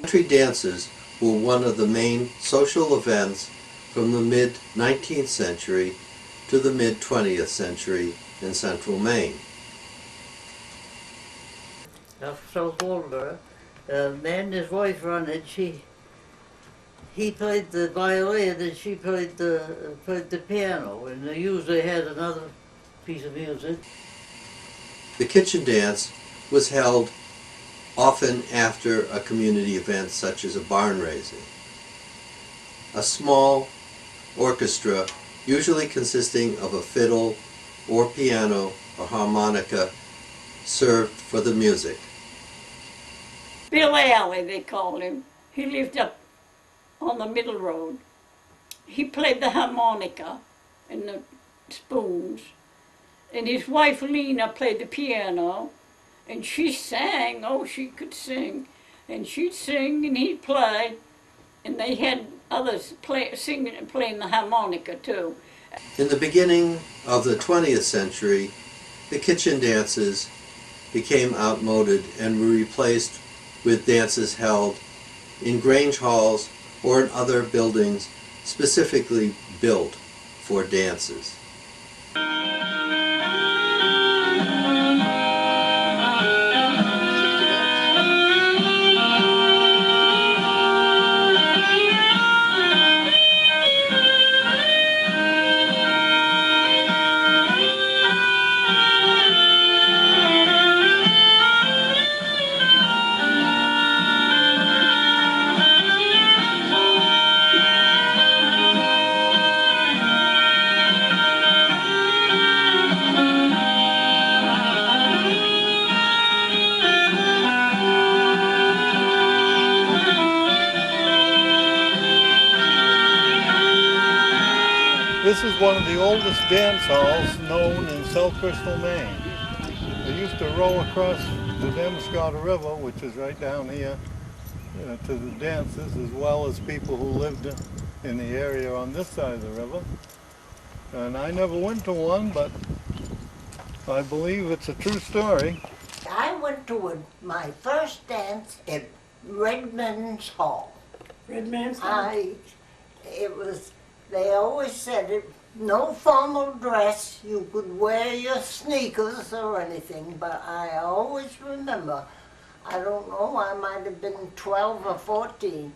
Country dances were one of the main social events from the mid-19th century to the mid-20th century in central Maine. After South Walborough, and his wife ran it. He played the violin and she played the piano, and they usually had another piece of music. The kitchen dance was held often after a community event such as a barn raising. A small orchestra, usually consisting of a fiddle or piano or harmonica, served for the music. Bill Alley, they called him. He lived up on the middle road. He played the harmonica and the spoons. And his wife Lena played the piano. And she sang, oh, she could sing. And she'd sing and he'd play. And they had others singing and playing the harmonica too. In the beginning of the 20th century, the kitchen dances became outmoded and were replaced with dances held in Grange halls or in other buildings specifically built for dances. This is one of the oldest dance halls known in South Bristol, Maine. They used to row across the Damariscotta River, which is right down here, to the dances, as well as people who lived in the area on this side of the river. And I never went to one, but I believe it's a true story. I went to my first dance at Redman's Hall. Redman's Hall? They always said it, no formal dress, you could wear your sneakers or anything, but I always remember, I don't know, I might have been 12 or 14,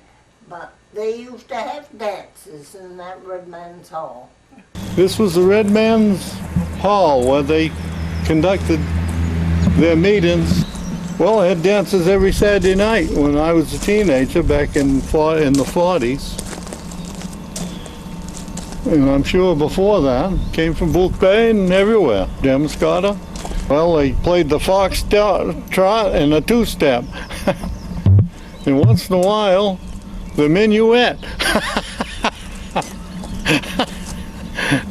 but they used to have dances in that Redman's Hall. This was the Redman's Hall where they conducted their meetings. Well, I had dances every Saturday night when I was a teenager back in the 40s. And I'm sure before that, came from Boothbay and everywhere, Damariscotta. Well, they played the fox trot and a two-step. And once in a while, the minuet.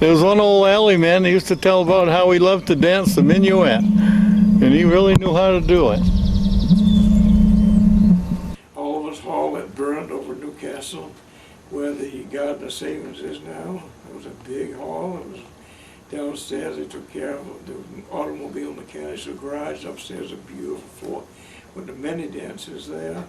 There was one old alley man that used to tell about how he loved to dance the minuet. And he really knew how to do it. Oliver's Hall that burned over Newcastle, where the Gardner Savings is now. It was a big hall. It was downstairs. They took care of the automobile mechanics. The garage upstairs, a beautiful floor with the many dances there.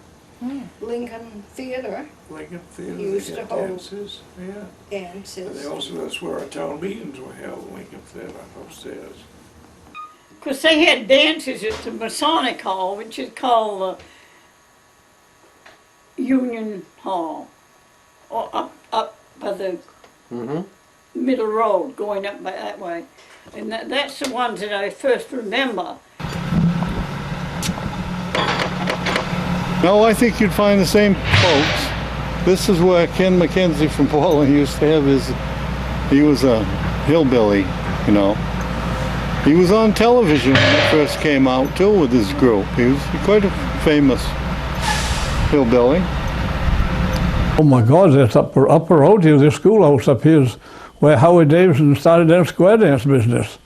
Lincoln Theater. Lincoln Theater. Used they to had hold dances. Yeah. dances. And they also, that's where our town meetings were held, Lincoln Theater upstairs. Of course, they had dances at the Masonic Hall, which is called Union Hall, or up by the middle road, going up by that way. And that's the ones that I first remember. No, I think you'd find the same folks. This is where Ken McKenzie from Portland used to have his, he was a hillbilly, you know. He was on television when it first came out too with his group. He was quite a famous hillbilly. Oh my God, that's upper road here, this schoolhouse up here is where Howard Davidson started that square dance business.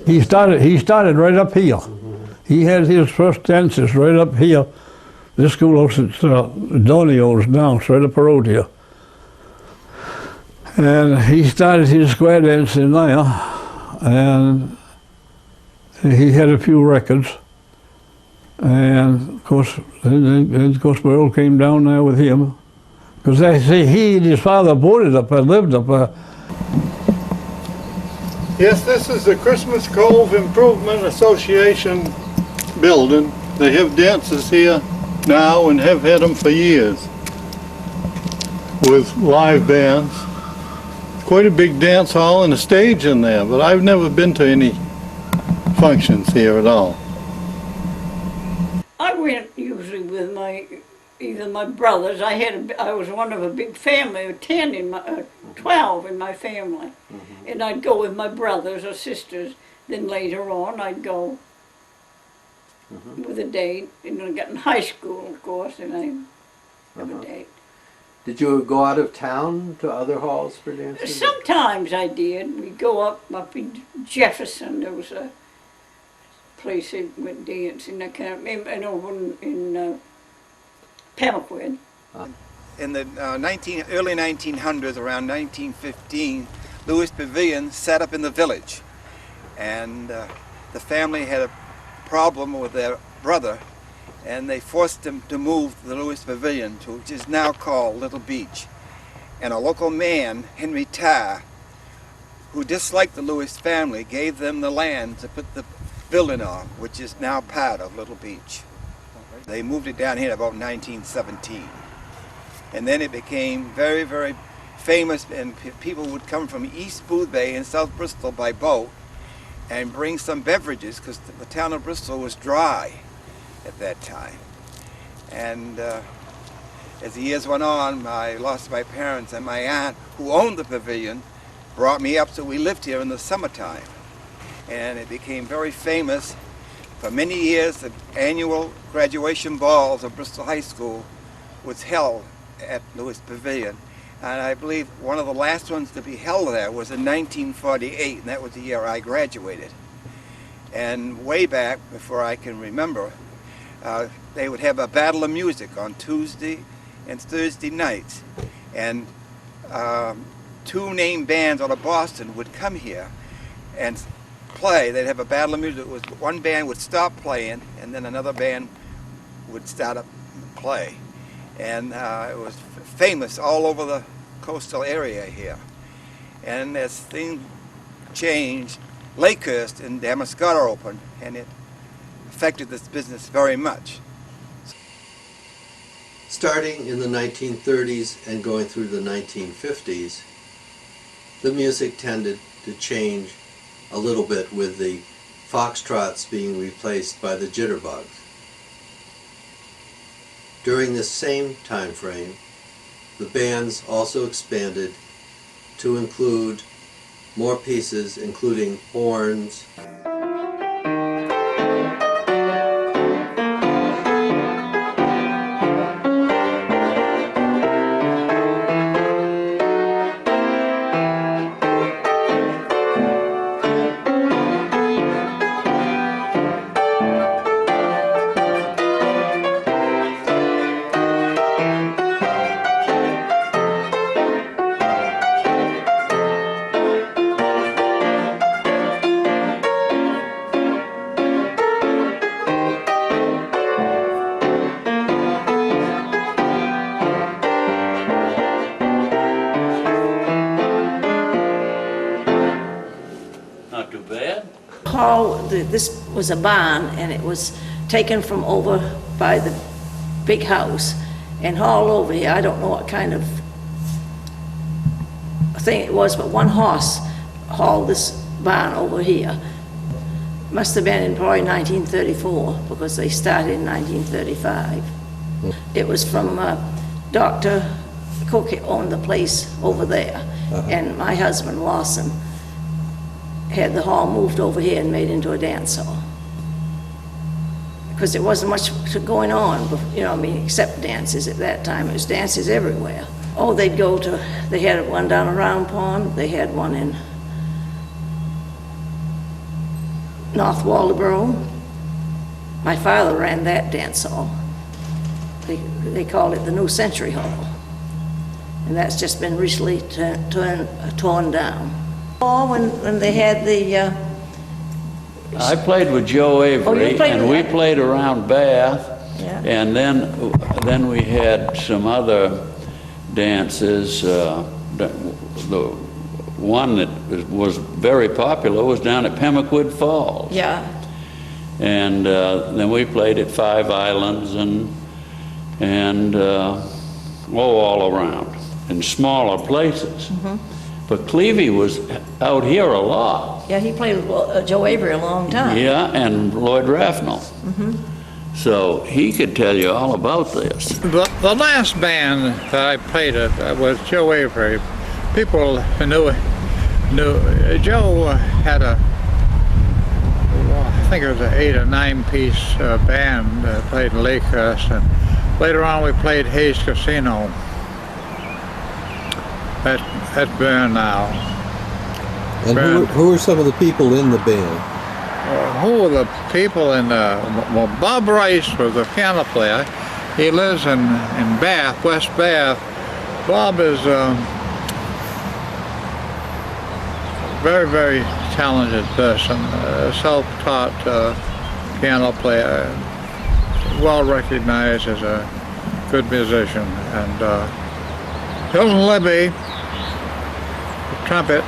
He started right up here. He had his first dances right up here. This schoolhouse at Donio's now, straight up the road here. And he started his square dancing there, and he had a few records. And of course, Earl came down there with him. Because they say he and his father boarded up there, lived up there. Yes, this is the Christmas Cove Improvement Association building. They have dances here now and have had them for years with live bands. Quite a big dance hall and a stage in there, but I've never been to any functions here at all. I went usually with either my brothers. I was one of a big family of 12 in my family. And I'd go with my brothers or sisters. Then later on I'd go with a date. And I got in high school, of course, and I have a date. Did you go out of town to other halls for dancing? Sometimes I did. We'd go up in Jefferson. There was a place that went dancing. I can't remember. And over in Pemaquid. In the early 1900s, around 1915, Louis Pavilion set up in the village. And the family had a problem with their brother, and they forced him to move the Louis Pavilion to which is now called Little Beach. And a local man, Henry Tarr, who disliked the Louis family, gave them the land to put the building on, which is now part of Little Beach. They moved it down here about 1917. And then it became very, very famous, and people would come from East Boothbay and South Bristol by boat and bring some beverages, because the town of Bristol was dry at that time. And as the years went on, I lost my parents, and my aunt, who owned the pavilion, brought me up, so we lived here in the summertime. And it became very famous. For many years, the annual graduation balls of Bristol High School was held at Louis Pavilion. And I believe one of the last ones to be held there was in 1948, and that was the year I graduated. And way back, before I can remember, they would have a battle of music on Tuesday and Thursday nights. And two named bands out of Boston would come here and play. They'd have a battle of music. One band would stop playing, and then another band would start up and play. And it was famous all over the coastal area here. And as things changed, Lakehurst and Damariscotta opened, and it affected this business very much. Starting in the 1930s and going through the 1950s, the music tended to change a little bit, with the foxtrots being replaced by the jitterbugs. During this same time frame, the bands also expanded to include more pieces, including horns, This was a barn, and it was taken from over by the big house and hauled over here. I don't know what kind of thing it was, but one horse hauled this barn over here. Must have been in probably 1934, because they started in 1935. It was from Dr. Cook, owned the place over there, and my husband Lawson had the hall moved over here and made into a dance hall. Because there wasn't much going on, you know, I mean, except dances at that time. It was dances everywhere. Oh, they had one down around Pond, they had one in North Waldoboro. My father ran that dance hall. They called it the New Century Hall. And that's just been recently torn down. When they had the I played with Joe Avery, played and with we him? played around Bath, Yeah. and then we had some other dances. The one that was very popular was down at Pemaquid Falls. Yeah. And then we played at Five Islands and all around in smaller places. But Clevie was out here a lot. Yeah, he played with Joe Avery a long time. Yeah, and Lloyd Raffnell. So he could tell you all about this. The last band that I played at was Joe Avery. People knew Joe had I think it was an 8 or 9 piece band that played in Lakehurst, and later on we played Hayes Casino. That's burned now. And who are some of the people in the band? Who were the people in well, Bob Rice was a piano player. He lives in Bath, West Bath. Bob is very, very talented person, self-taught piano player, well recognized as a good musician. And Hilton Libby, the trumpet,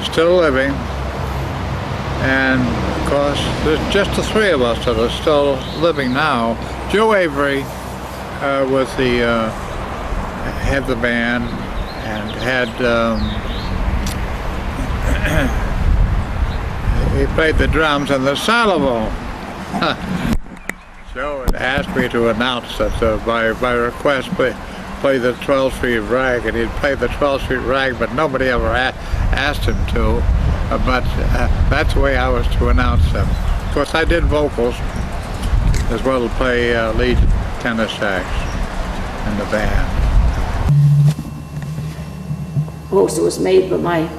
still living. And of course, there's just the three of us that are still living now. Joe Avery was had the band and had he played the drums and the xylophone. Joe had asked me to announce that by request play the 12th Street Rag, and he'd play the 12th Street Rag, but nobody ever asked him to. But that's the way I was to announce them. Of course, I did vocals as well as play lead tenor sax in the band. Poster was made by my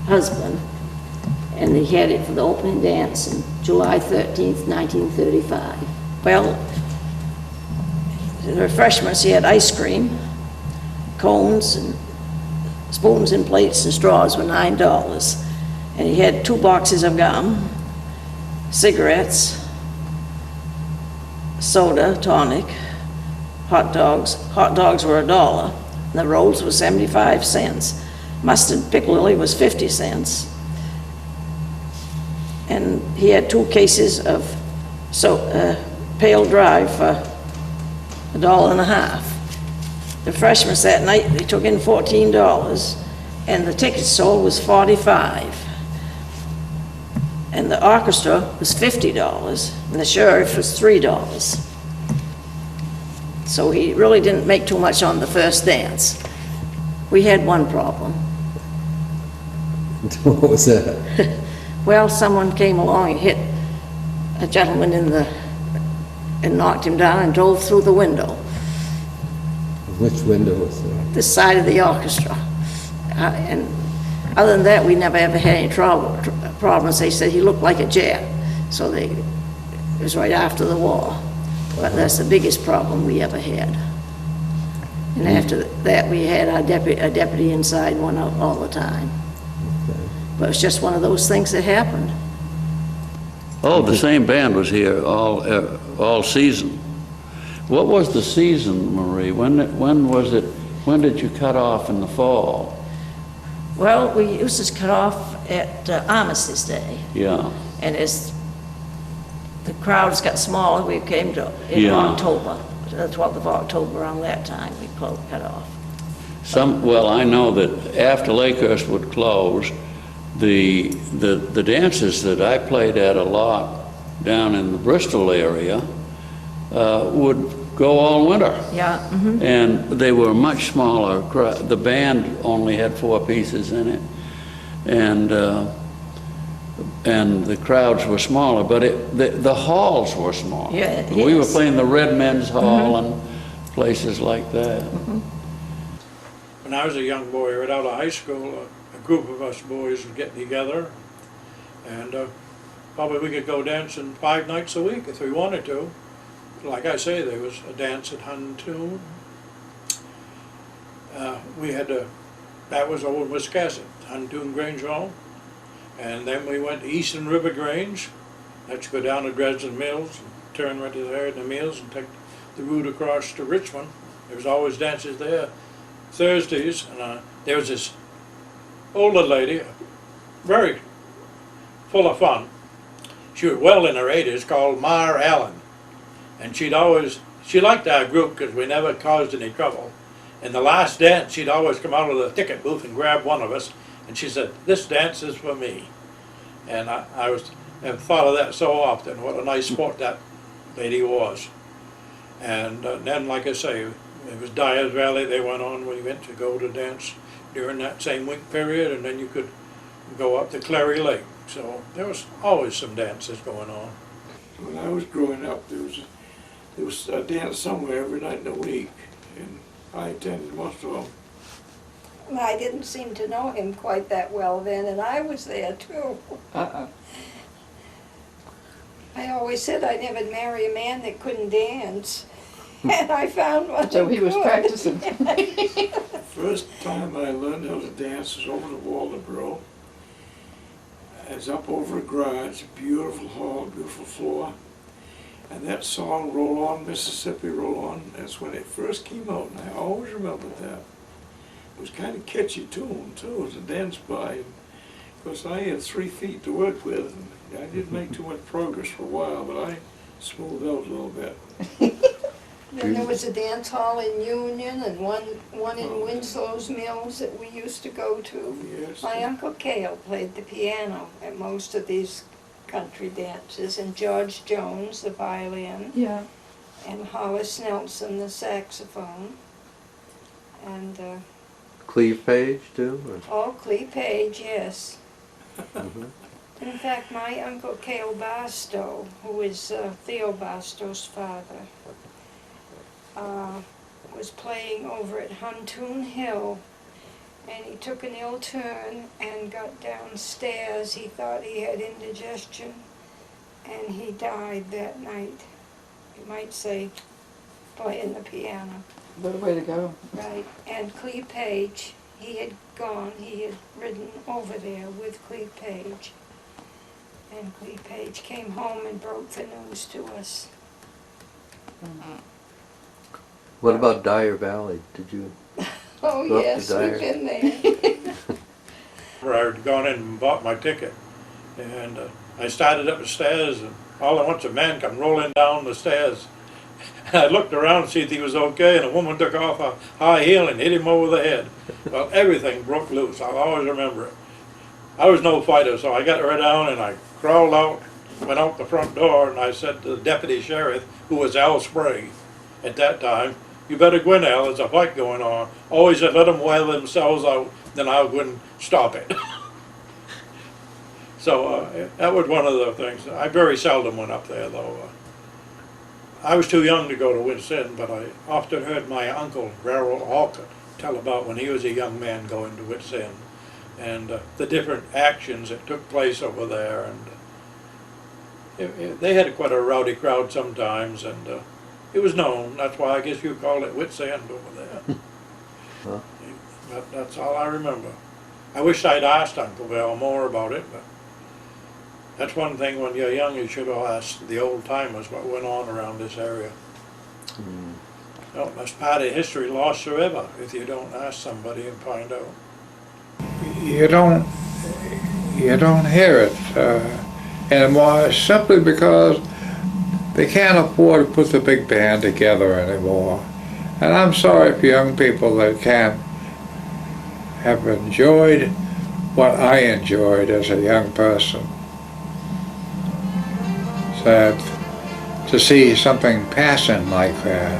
husband, and he had it for the opening dance on July 13th, 1935. Well, the refreshments, he had ice cream, cones, and spoons and plates and straws were $9. And he had 2 boxes of gum, cigarettes, soda, tonic, hot dogs. Hot dogs were $1. And the rolls were 75 cents. Mustard piccalilli was 50 cents. And he had 2 cases of Pale Drive for $1.50. The refreshments that night, they took in $14, and the ticket sold was $45. And the orchestra was $50, and the sheriff was $3. So he really didn't make too much on the first dance. We had one problem. What was that? Well, someone came along and hit a gentleman and knocked him down and drove through the window. Which window was that? The side of the orchestra. And other than that, we never ever had any problems. They said he looked like a jet. So it was right after the war. But that's the biggest problem we ever had. And after that, we had a deputy inside one all the time. But it's just one of those things that happened. Oh, the same band was here all season. What was the season, Marie? When was it? When did you cut off in the fall? Well, we used to cut off at Armistice Day. Yeah. And as the crowds got smaller, we came to in October, the 12th of October, around that time, we cut off. Well, I know that after Lakehurst would close, the dances that I played at a lot down in the Bristol area would go all winter. Yeah. Mm-hmm. And they were much smaller. The band only had 4 pieces in it, and the crowds were smaller, but the halls were smaller. Yeah, we were yes. playing the Red Men's Hall and places like that. Mm-hmm. When I was a young boy, right out of high school, a group of us boys would get together, and probably we could go dancing 5 nights a week if we wanted to. Like I say, there was a dance at Huntoon. That was over in Wiscasset, Huntoon Grange Hall. And then we went to Eastern River Grange. Let's go down to Dresden Mills, and turn right there in the mills and take the route across to Richmond. There was always dances there Thursdays, and there was this older lady, very full of fun. She was well in her 80s, called Mar Allen. And she liked our group because we never caused any trouble. In the last dance, she'd always come out of the ticket booth and grab one of us, and she said, "This dance is for me." And I've thought of that so often, what a nice sport that lady was. And then, like I say, it was Dyer's Valley they went on. We went to go to dance during that same week period, and then you could go up to Clary Lake. So there was always some dances going on. When I was growing up, there was a dance somewhere every night in the week, and I attended most of them. I didn't seem to know him quite that well then, and I was there too. I always said I'd never marry a man that couldn't dance, and I found one. So he was practicing. First time I learned how to dance was over to Waldoboro. It's up over a garage, beautiful hall, beautiful floor. And that song, Roll On, Mississippi, Roll On, that's when it first came out, and I always remembered that. It was kind of catchy tune, too, it was a dance by. Of course, I had 3 feet to work with, and I didn't make too much progress for a while, but I smoothed out a little bit. Then there was a dance hall in Union and one in Winslow's Mills that we used to go to. Yes. My Uncle Cale played the piano at most of these country dances, and George Jones, the violin, Yeah. and Hollis Nelson, the saxophone, and Cleve Page too? Or? Cleve Page, yes. Mhm. In fact, my Uncle Cale Barstow, who is Theo Barstow's father, was playing over at Huntoon Hill, and he took an ill turn and got downstairs. He thought he had indigestion, and he died that night. You might say, playing the piano. What a way to go. Right, and Cleve Page, he had ridden over there with Cleve Page. And Cleve Page came home and broke the news to us. What about Dyer Valley? Did you? Oh Go up to yes, we've Dyer. been there. Where I had gone in and bought my ticket, and I started up the stairs, and all at once a man come rolling down the stairs. And I looked around to see if he was okay, and a woman took off a high heel and hit him over the head. Well, everything broke loose. I'll always remember it. I was no fighter, so I got right down and I crawled out, went out the front door, and I said to the deputy sheriff, who was Al Sprague at that time, "You better go in, Al, there's a fight going on." Always said, "Let them wear themselves out, then I'll go and stop it." So that was one of the things. I very seldom went up there, though. I was too young to go to Wits End, but I often heard my uncle, Gerald Alcott, tell about when he was a young man going to Wits End, and the different actions that took place over there. And they had quite a rowdy crowd sometimes, and it was known. That's why I guess you call it Wits End over there. Huh. That's all I remember. I wish I'd asked Uncle Val more about it, but that's one thing when you're young you should have asked the old timers what went on around this area. Well, that's part of history lost forever if you don't ask somebody and find out. You don't hear it anymore, simply because they can't afford to put the big band together anymore. And I'm sorry for young people that can't have enjoyed what I enjoyed as a young person. Sad to see something passing like that.